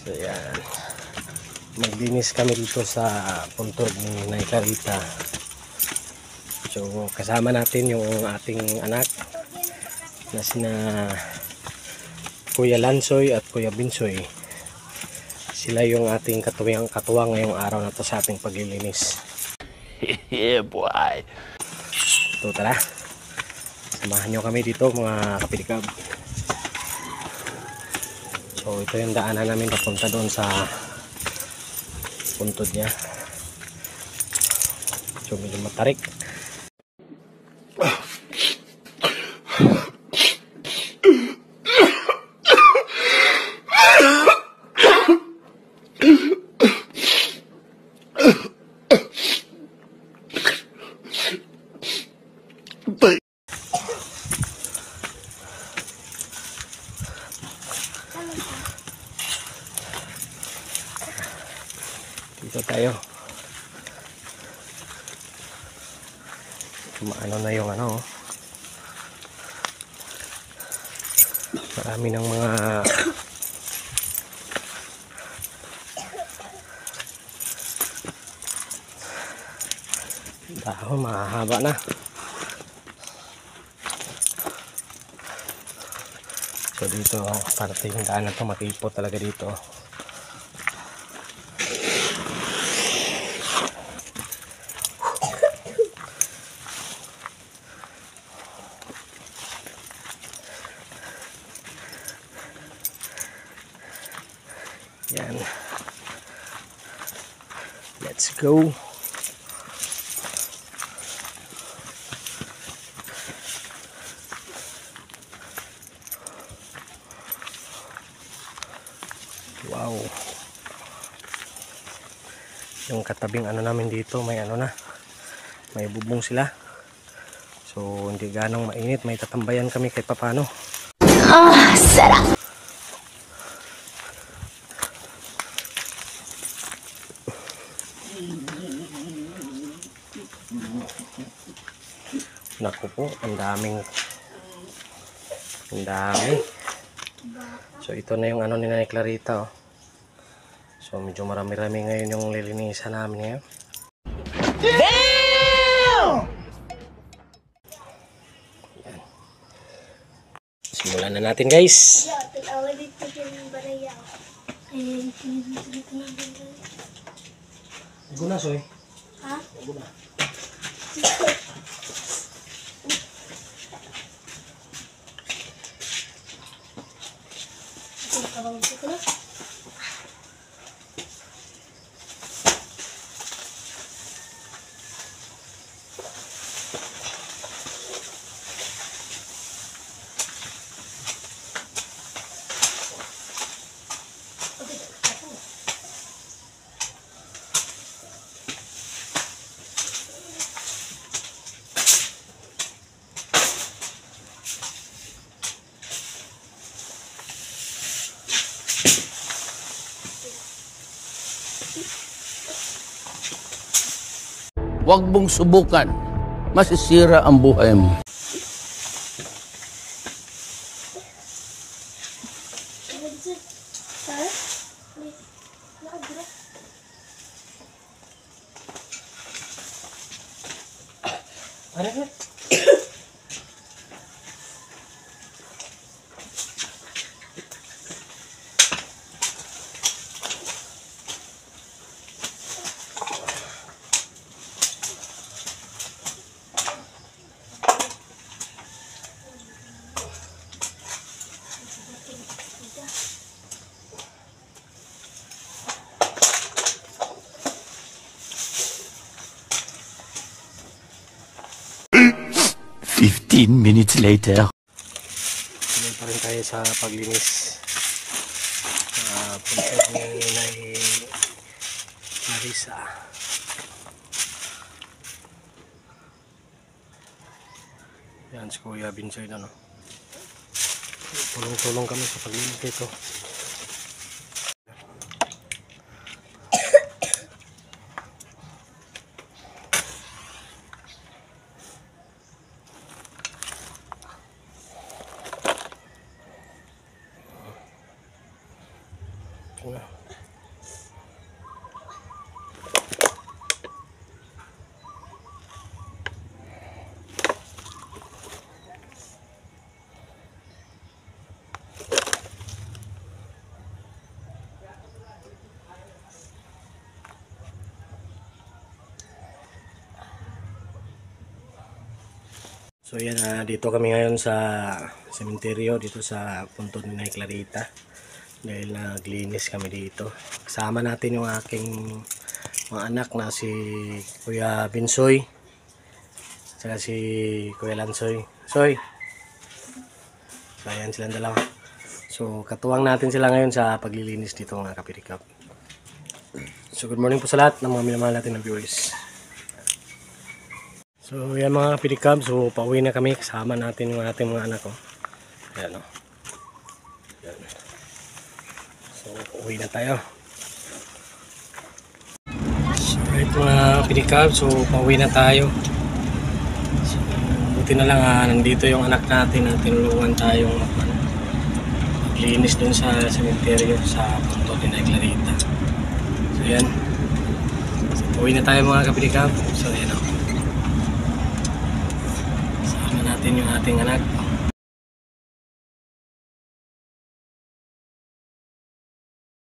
So yan, maglinis kami dito sa puntod ni Nay Clarita. So kasama natin yung ating anak na sina Kuya Lansoy at Kuya Binsoy. Sila yung ating katuwang ngayong araw na to sa ating paglilinis. Yeah, boy. So tara, samahan nyo kami dito mga kapilikab. So ito yung daanan namin papunta doon sa puntod niya. So medyo matarik. Dito tayo. Maano na yung ano. Marami ng mga dahon, mahaba na. So dito, parating yung daan na ito, matipot talaga dito. Yan. Let's go. Wow. Yung katabing ano namin dito, may ano na. May bubong sila. So hindi ganong mainit, may tatambayan kami kahit papano. Ah, sarap. Naku po, ang dami. So ito na yung ano ni Nanay Clarita, oh. So medyo marami-rami ngayon yung lilinisan namin ngayon. Damn! Yan. Simulan na natin, guys. Guna, soy. Ha? Guna. Huwag mong subukan. Masisira ang buhay mo. Ano? Minutes later. Tuloy pa rin tayo sa paglinis. Puntod ni Nay Marisa. Yan si Kuya Binsoy na, no? Tulong-tulong kami sa paglinis dito. Ito na. So yan, dito kami ngayon sa sementeryo dito sa punto ni Nay Clarita dahil naglinis kami dito. Kasama natin yung aking mga anak na si Kuya Binsoy at si Kuya Lansoy. Soy! So ayan silang dalawa. So katuwang natin sila ngayon sa paglilinis dito mga kapirikap. So good morning po sa lahat ng mga minamahal natin na viewers. So yan mga kapirikab, so pauwi na kami, kasama natin yung ating mga anak ko. Ayan o. Ayan. So uwi na tayo. So right mga kapirikab, so pauwi na tayo. So, buti na lang nandito yung anak natin na tinulungan tayong maglinis dun sa sementeryo sa punto ni Nay Clarita. So yan. So pauwi na tayo mga kapirikab. So yan o. Natin yung ating anak.